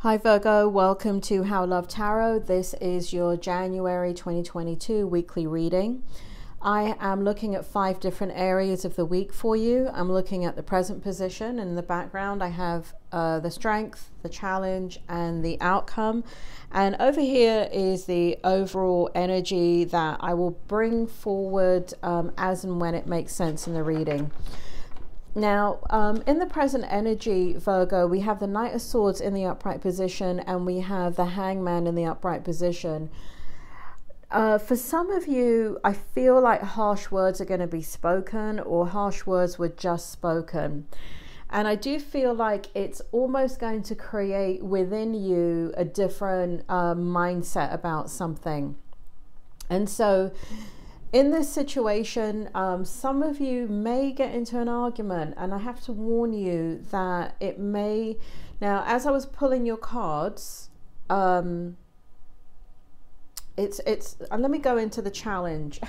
Hi Virgo, welcome to How Love Tarot. This is your January 2022 weekly reading. I am looking at 5 different areas of the week for you. I'm looking at the present position. In the background I have the strength, the challenge, and the outcome. And over here is the overall energy that I will bring forward as and when it makes sense in the reading. Now, in the present energy, Virgo, we have the Knight of Swords in the upright position and we have the Hangman in the upright position. For some of you, I feel like harsh words are going to be spoken, or harsh words were just spoken. And I do feel like it's almost going to create within you a different mindset about something. And so in this situation, some of you may get into an argument, and I have to warn you that it may. Now, as I was pulling your cards, let me go into the challenge,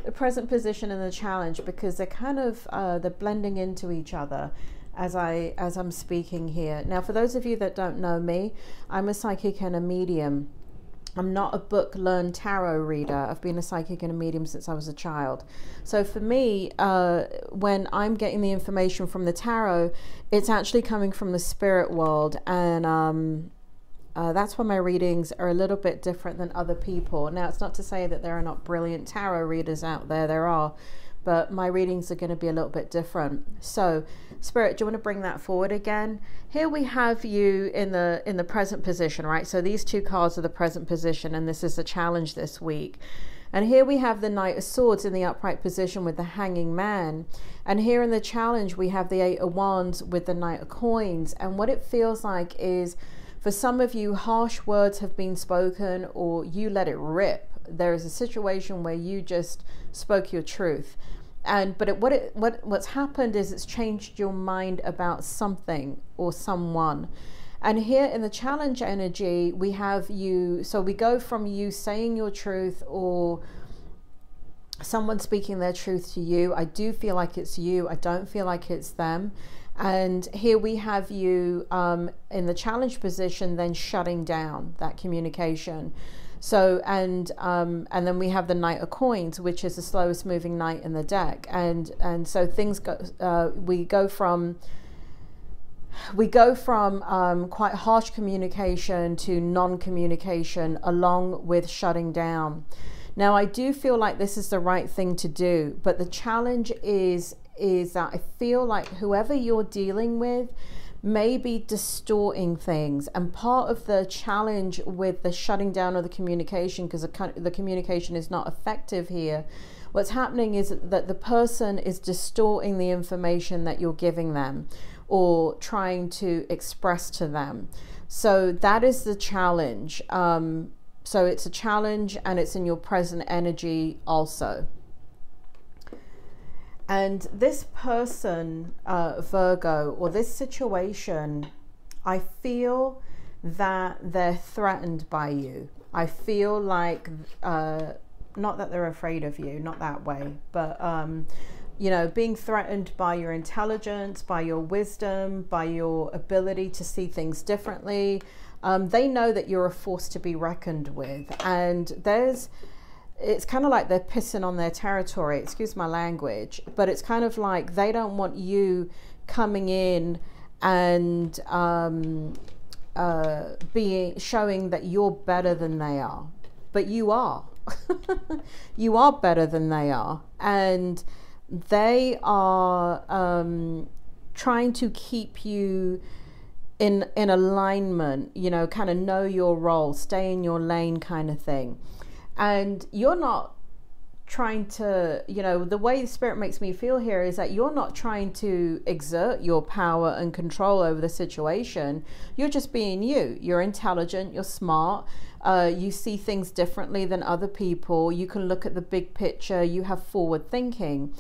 the present position and the challenge, because they're kind of they're blending into each other as I'm speaking here. Now, for those of you that don't know me, I'm a psychic and a medium. I'm not a book-learned tarot reader. I've been a psychic and a medium since I was a child. So for me, when I'm getting the information from the tarot, it's actually coming from the spirit world. And that's why my readings are a little bit different than other people. Now, it's not to say that there are not brilliant tarot readers out there. There are. But my readings are going to be a little bit different. So, Spirit, do you want to bring that forward again? Here we have you in the present position, right? So these 2 cards are the present position, and this is the challenge this week. And here we have the Knight of Swords in the upright position with the Hanging Man. And here in the challenge, we have the 8 of Wands with the Knight of Coins. And what it feels like is, for some of you, harsh words have been spoken, or you let it rip. There is a situation where you just spoke your truth. But what's happened is it's changed your mind about something or someone. And here in the challenge energy, we have you. So we go from you saying your truth, or someone speaking their truth to you. I do feel like it's you. I don't feel like it's them. And here we have you in the challenge position, then shutting down that communication. So, and then we have the Knight of Coins, which is the slowest moving knight in the deck. And so things go, we go from quite harsh communication to non-communication, along with shutting down. Now, I do feel like this is the right thing to do, but the challenge is that I feel like whoever you're dealing with may be distorting things. And part of the challenge with the shutting down of the communication, because the communication is not effective here, what's happening is that the person is distorting the information that you're giving them or trying to express to them. So that is the challenge. So it's a challenge, and it's in your present energy also. And this person, Virgo, or this situation, I feel that they're threatened by you. I feel like, not that they're afraid of you, not that way, but, you know, being threatened by your intelligence, by your wisdom, by your ability to see things differently. They know that you're a force to be reckoned with. And it's kind of like they're pissing on their territory, excuse my language, but it's kind of like they don't want you coming in and showing that you're better than they are. But you are. You are better than they are. And they are trying to keep you in alignment, you know, kind of know your role, stay in your lane kind of thing. And you're not trying to, you know, the way the Spirit makes me feel here is that you're not trying to exert your power and control over the situation. You're just being you. You're intelligent, you're smart, you see things differently than other people. You can look at the big picture, you have forward thinking.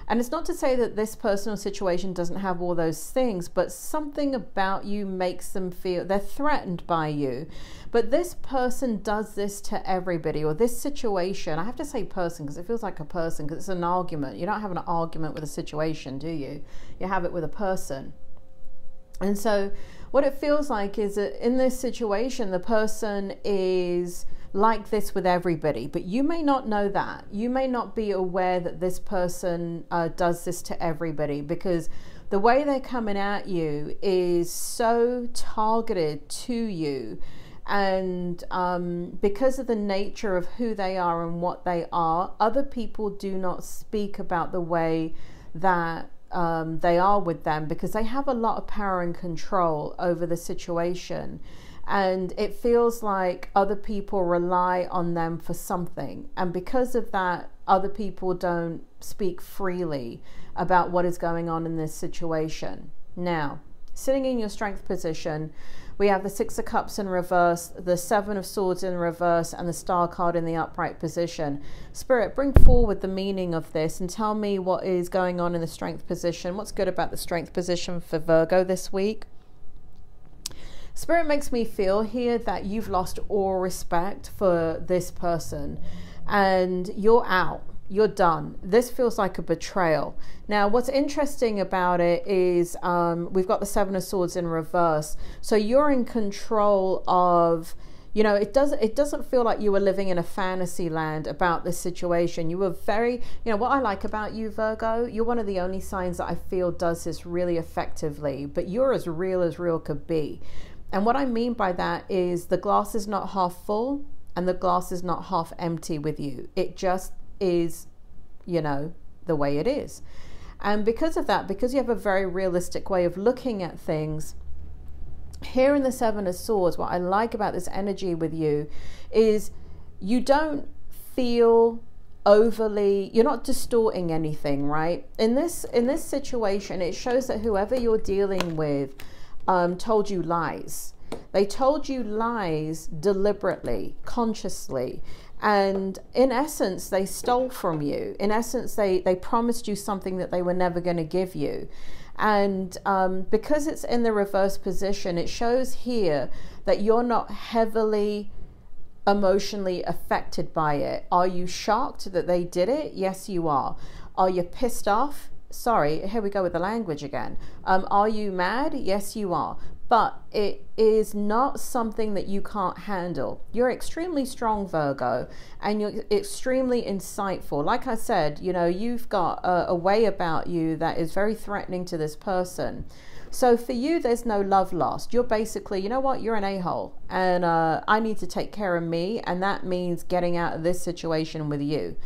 And it's not to say that this personal situation doesn't have all those things, but something about you makes them feel they're threatened by you. But this person does this to everybody, or this situation. I have to say person because it feels like a person, because it's an argument. You don't have an argument with a situation, do you? You have it with a person. And so what it feels like is that in this situation, the person is like this with everybody, but you may not know that. You may not be aware that this person does this to everybody, because the way they're coming at you is so targeted to you. And because of the nature of who they are and what they are, other people do not speak about the way that they are with them, because they have a lot of power and control over the situation. And it feels like other people rely on them for something. And because of that, other people don't speak freely about what is going on in this situation. Now, sitting in your strength position, we have the Six of Cups in reverse, the Seven of Swords in reverse, and the Star card in the upright position. Spirit, bring forward the meaning of this and tell me what is going on in the strength position. What's good about the strength position for Virgo this week? Spirit makes me feel here that you've lost all respect for this person and you're out. You're done. This feels like a betrayal. Now, what's interesting about it is we've got the Seven of Swords in reverse. So you're in control of, you know, it doesn't feel like you were living in a fantasy land about this situation. You were very, you know, what I like about you, Virgo, you're one of the only signs that I feel does this really effectively, but you're as real could be. And what I mean by that is the glass is not half full and the glass is not half empty with you. It just is, you know, the way it is. And because of that, because you have a very realistic way of looking at things, here in the Seven of Swords, what I like about this energy with you is you don't feel overly, you're not distorting anything, right? In this situation, it shows that whoever you're dealing with told you lies. They told you lies deliberately, consciously, and in essence they stole from you. In essence they promised you something that they were never going to give you. And because it's in the reverse position, it shows here that you're not heavily emotionally affected by it. Are you shocked that they did it? Yes, you are. Are you pissed off? Sorry, here we go with the language again. Are you mad? Yes, you are. But it is not something that you can't handle. You're extremely strong, Virgo, and you're extremely insightful. Like I said, you know, you've got a way about you that is very threatening to this person. So for you, there's no love lost. You're basically, you know what, you're an a-hole, and I need to take care of me, and that means getting out of this situation with you.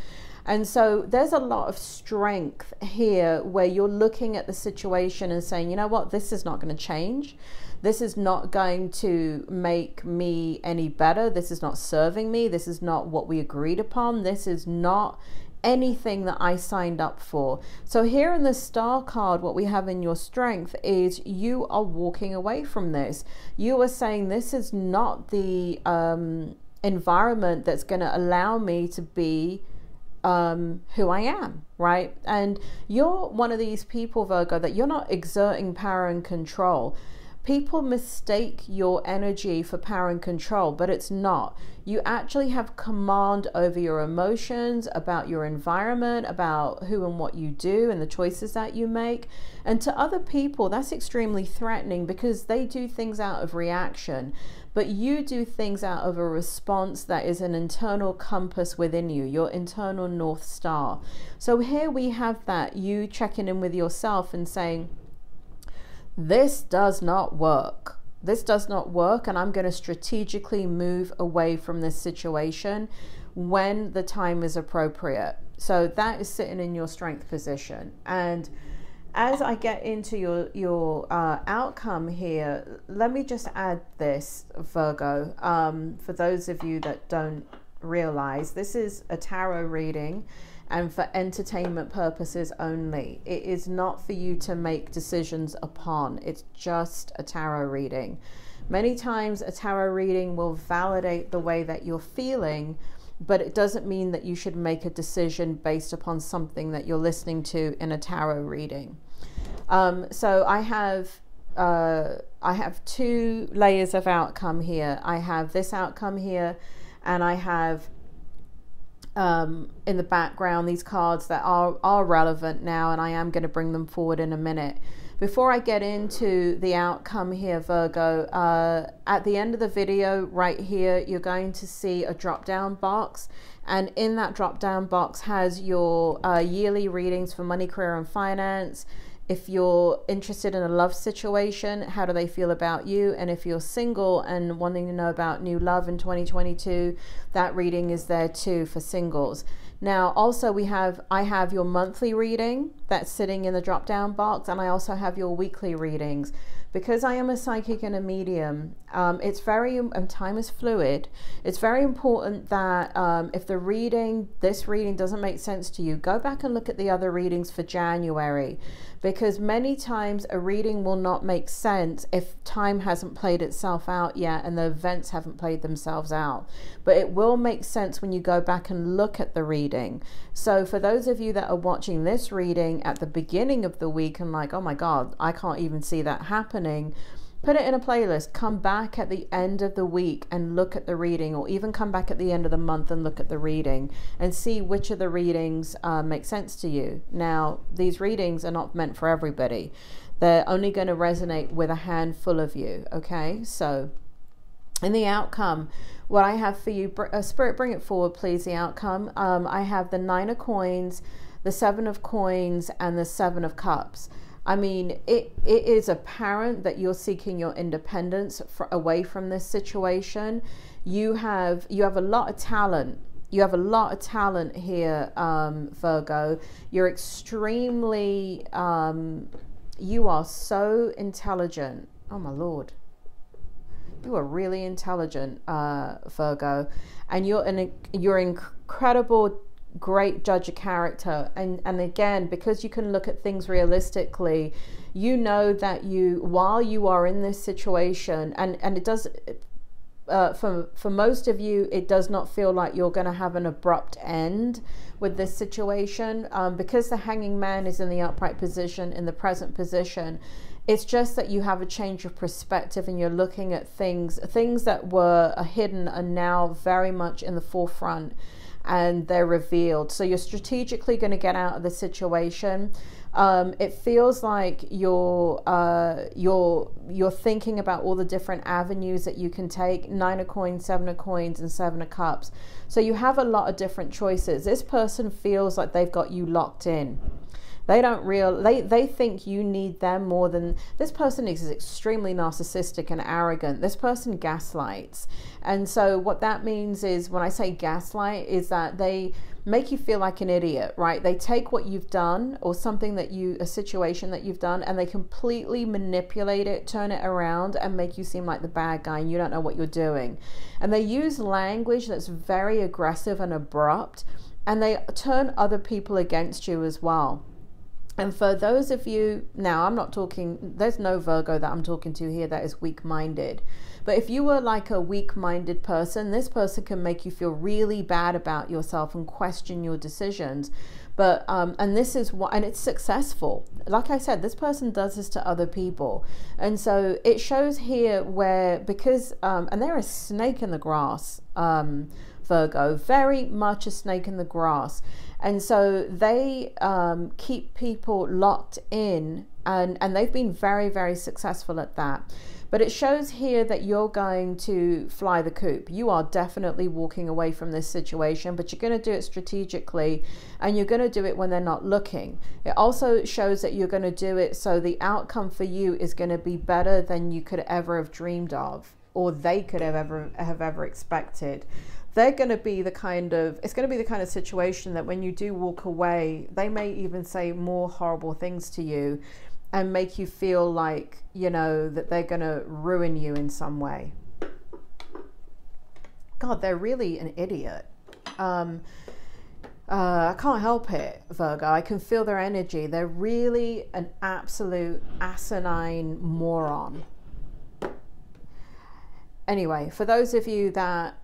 And so there's a lot of strength here where you're looking at the situation and saying, you know what, this is not going to change. This is not going to make me any better. This is not serving me. This is not what we agreed upon. This is not anything that I signed up for. So here in the Star card, what we have in your strength is you are walking away from this. You are saying this is not the environment that's going to allow me to be who I am, right? And you're one of these people, Virgo, that you're not exerting power and control. People mistake your energy for power and control, but it's not. You actually have command over your emotions, about your environment, about who and what you do and the choices that you make. And to other people, that's extremely threatening because they do things out of reaction, but you do things out of a response that is an internal compass within you, your internal North Star. So here we have that, you checking in with yourself and saying, this does not work. This does not work, and I'm going to strategically move away from this situation when the time is appropriate. So that is sitting in your strength position. And as I get into your outcome here, let me just add this, Virgo. For those of you that don't realize, this is a tarot reading and for entertainment purposes only. It is not for you to make decisions upon. It's just a tarot reading. Many times a tarot reading will validate the way that you're feeling, but it doesn't mean that you should make a decision based upon something that you're listening to in a tarot reading. So I have two layers of outcome here. I have this outcome here, and I have in the background these cards that are relevant now, and I am going to bring them forward in a minute. Before I get into the outcome here, Virgo, at the end of the video right here, you're going to see a drop down box. And in that drop down box has your yearly readings for money, career and finance. If you're interested in a love situation, how do they feel about you? And if you're single and wanting to know about new love in 2022, that reading is there too for singles. Now, also I have your monthly reading that's sitting in the drop down box, and I also have your weekly readings. Because I am a psychic and a medium, it's very, time is fluid. It's very important that if this reading doesn't make sense to you, go back and look at the other readings for January. Because many times a reading will not make sense if time hasn't played itself out yet and the events haven't played themselves out. But it will make sense when you go back and look at the reading. So for those of you that are watching this reading at the beginning of the week and like, oh my God, I can't even see that happening, put it in a playlist. Come back at the end of the week and look at the reading, or even come back at the end of the month and look at the reading and see which of the readings make sense to you. Now, these readings are not meant for everybody. They're only going to resonate with a handful of you, okay? So in the outcome, what I have for you, Spirit, bring it forward, please, the outcome. I have the 9 of coins, the 7 of coins, and the 7 of cups. I mean, it is apparent that you're seeking your independence away from this situation. You have a lot of talent. You have a lot of talent here, Virgo. You're extremely, you are so intelligent. Oh my Lord. You are really intelligent, Virgo. And you're incredible, great judge of character. And again, because you can look at things realistically, you know that while you are in this situation, and it does, for most of you, it does not feel like you're going to have an abrupt end with this situation, because the hanging man is in the upright position, in the present position. It's just that you have a change of perspective and you're looking at things that were hidden are now very much in the forefront and they're revealed. So you're strategically going to get out of the situation. It feels like you're thinking about all the different avenues that you can take. 9 of coins, 7 of coins, and 7 of cups. So you have a lot of different choices. This person feels like they've got you locked in. They think you need them more than, this person is extremely narcissistic and arrogant. This person gaslights. And so what that means is, when I say gaslight, is that they make you feel like an idiot, right? They take what you've done or a situation that you've done, and they completely manipulate it, turn it around and make you seem like the bad guy and you don't know what you're doing. And they use language that's very aggressive and abrupt, and they turn other people against you as well. And for those of you, now I'm not talking, there's no Virgo that I'm talking to here that is weak-minded. But if you were like a weak-minded person, this person can make you feel really bad about yourself and question your decisions. But, and this is what, and it's successful. Like I said, this person does this to other people. And so it shows here where, because, and they're a snake in the grass, Virgo, very much a snake in the grass. And so they keep people locked in, and they've been very, very successful at that. But it shows here that you're going to fly the coop. You are definitely walking away from this situation, but you're going to do it strategically, and you're going to do it when they're not looking. It also shows that you're going to do it so the outcome for you is going to be better than you could ever have dreamed of, or they could have ever expected. They're going to be the kind of, it's going to be the kind of situation that when you do walk away, they may even say more horrible things to you and make you feel like, you know, that they're going to ruin you in some way. God, they're really an idiot. I can't help it, Virgo. I can feel their energy. They're really an absolute asinine moron. Anyway, for those of you that,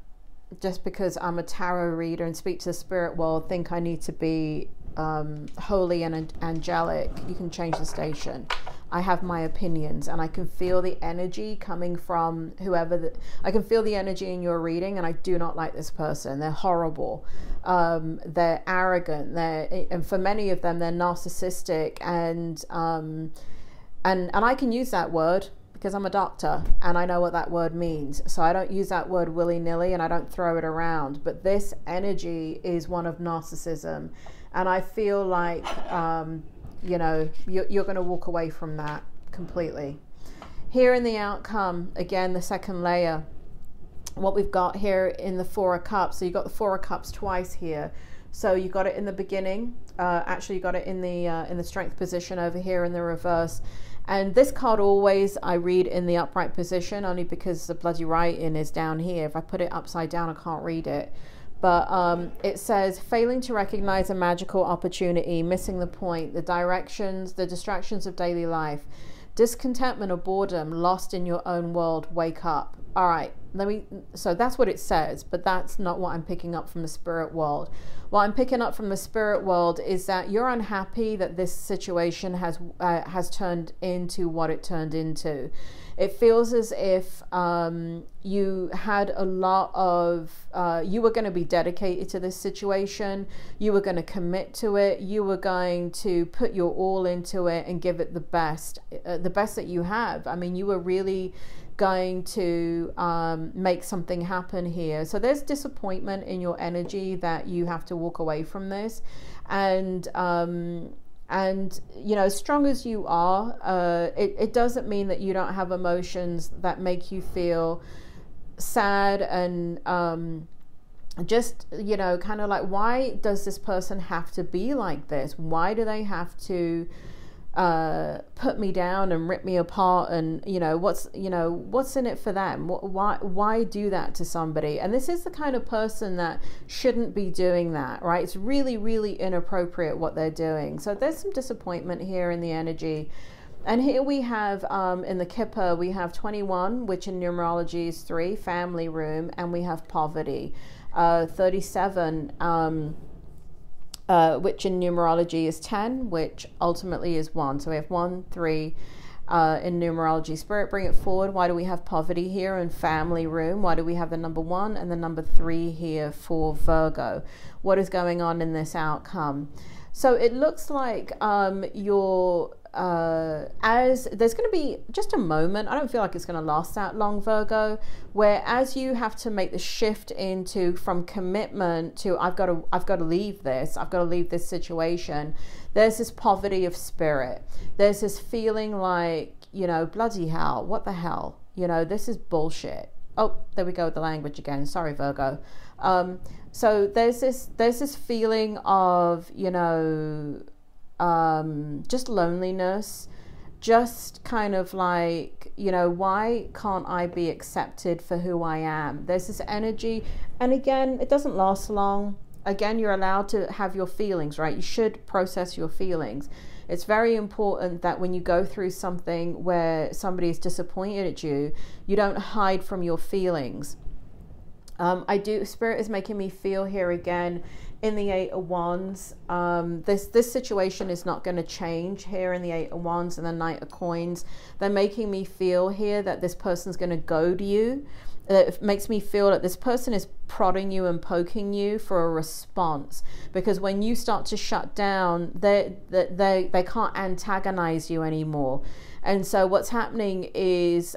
just because I'm a tarot reader and speak to the spirit world, think I need to be holy and angelic, you can change the station. I have my opinions, and I can feel the energy coming from whoever I can feel the energy in your reading, and I do not like this person. They're horrible. They're arrogant. And for many of them, they're narcissistic, and and I can use that word because I'm a doctor and I know what that word means. So I don't use that word willy-nilly and I don't throw it around. But this energy is one of narcissism. And I feel like, you know, you're going to walk away from that completely. Here in the outcome, again, the second layer, what we've got here in the Four of Cups. So you've got the Four of Cups twice here. So you got it in the beginning. Actually, you got it in the strength position over here in the reverse. And this card always I read in the upright position, only because the bloody writing is down here. If I put it upside down, I can't read it. But it says, failing to recognize a magical opportunity, missing the point, the directions, the distractions of daily life, discontentment or boredom, lost in your own world, wake up. All right, so that's what it says, but that's not what I'm picking up from the spirit world. What I'm picking up from the spirit world is that you're unhappy that this situation has turned into what it turned into. It feels as if you had a lot of, you were going to be dedicated to this situation. You were going to commit to it. You were going to put your all into it and give it the best that you have. I mean, you were really going to make something happen here. So there's disappointment in your energy that you have to walk away from this. And you know, as strong as you are, it doesn't mean that you don't have emotions that make you feel sad and just, you know, kind of like, why does this person have to be like this? Why do they have to put me down and rip me apart? And what's in it for them? Why do that to somebody? And this is the kind of person that shouldn't be doing that, right? It's really, really inappropriate what they're doing. So there's some disappointment here in the energy. And here we have in the Kipper, we have 21, which in numerology is 3, family room, and we have poverty. 37, which in numerology is 10, which ultimately is 1. So we have 1, 3 in numerology. Spirit, bring it forward. Why do we have poverty here in family room? Why do we have the number 1 and the number 3 here for Virgo? What is going on in this outcome? So it looks like as there's going to be just a moment, I don't feel like it's going to last that long, Virgo, where as you have to make the shift from commitment to I've got to leave this situation, there's this poverty of spirit. There's this feeling like, bloody hell, what the hell, this is bullshit. Oh, there we go with the language again. Sorry, Virgo. So there's this feeling of, just loneliness, just kind of like, why can't I be accepted for who I am? There's this energy. And again, it doesn't last long. Again, you're allowed to have your feelings, right? You should process your feelings. It's very important that when you go through something where somebody is disappointed at you, you don't hide from your feelings. Spirit is making me feel here again in the 8 of Wands. This situation is not going to change here in the 8 of Wands and the Knight of Coins. They're making me feel here that this person's going to goad you. It makes me feel that this person is prodding you and poking you for a response, because when you start to shut down, they can't antagonize you anymore. And so what's happening is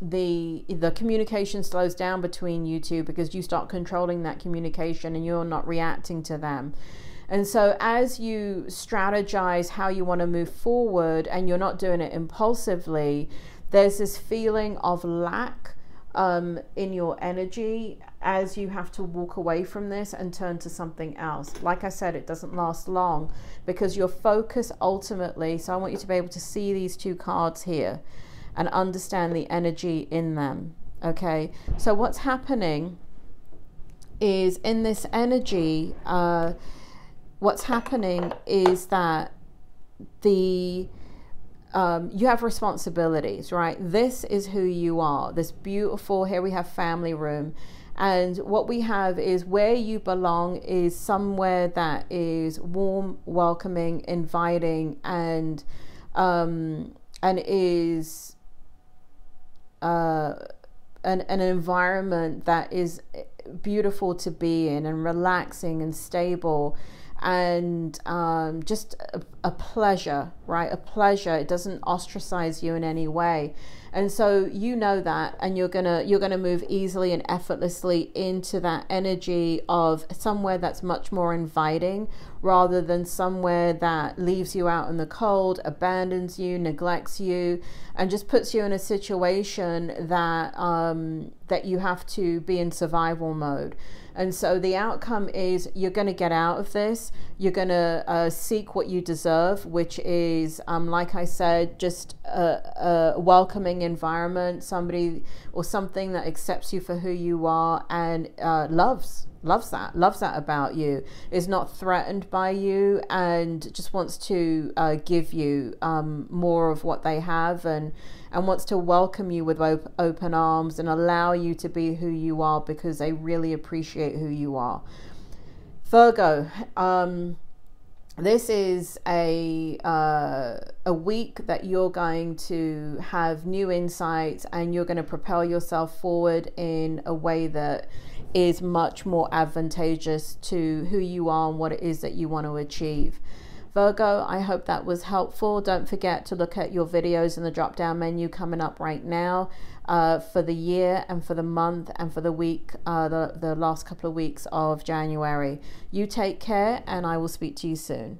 the communication slows down between you two, because you start controlling that communication and you're not reacting to them. And so as you strategize how you want to move forward and you're not doing it impulsively, there's this feeling of lack in your energy as you have to walk away from this and turn to something else. Like I said, it doesn't last long, because your focus ultimately, so I want you to be able to see these 2 cards here and understand the energy in them. Okay, so what's happening is in this energy, what's happening is that you have responsibilities, right? This is who you are. This beautiful, here we have family room. And what we have is where you belong is somewhere that is warm, welcoming, inviting, and is an environment that is beautiful to be in and relaxing and stable. and just a pleasure, right? A pleasure. It doesn't ostracize you in any way. And so you know that, and you're gonna move easily and effortlessly into that energy of somewhere that's much more inviting, rather than somewhere that leaves you out in the cold, abandons you, neglects you, and just puts you in a situation that that you have to be in survival mode. And so the outcome is you're going to get out of this. You're going to seek what you deserve, which is, like I said, just a welcoming environment, somebody or something that accepts you for who you are and loves that about you, is not threatened by you, and just wants to give you more of what they have, and wants to welcome you with open arms and allow you to be who you are, because they really appreciate who you are. Virgo, this is a week that you're going to have new insights, and you're going to propel yourself forward in a way that is much more advantageous to who you are and what it is that you want to achieve. Virgo, I hope that was helpful. Don't forget to look at your videos in the drop down menu coming up right now for the year and for the month and for the week, the last couple of weeks of January. You take care, and I will speak to you soon.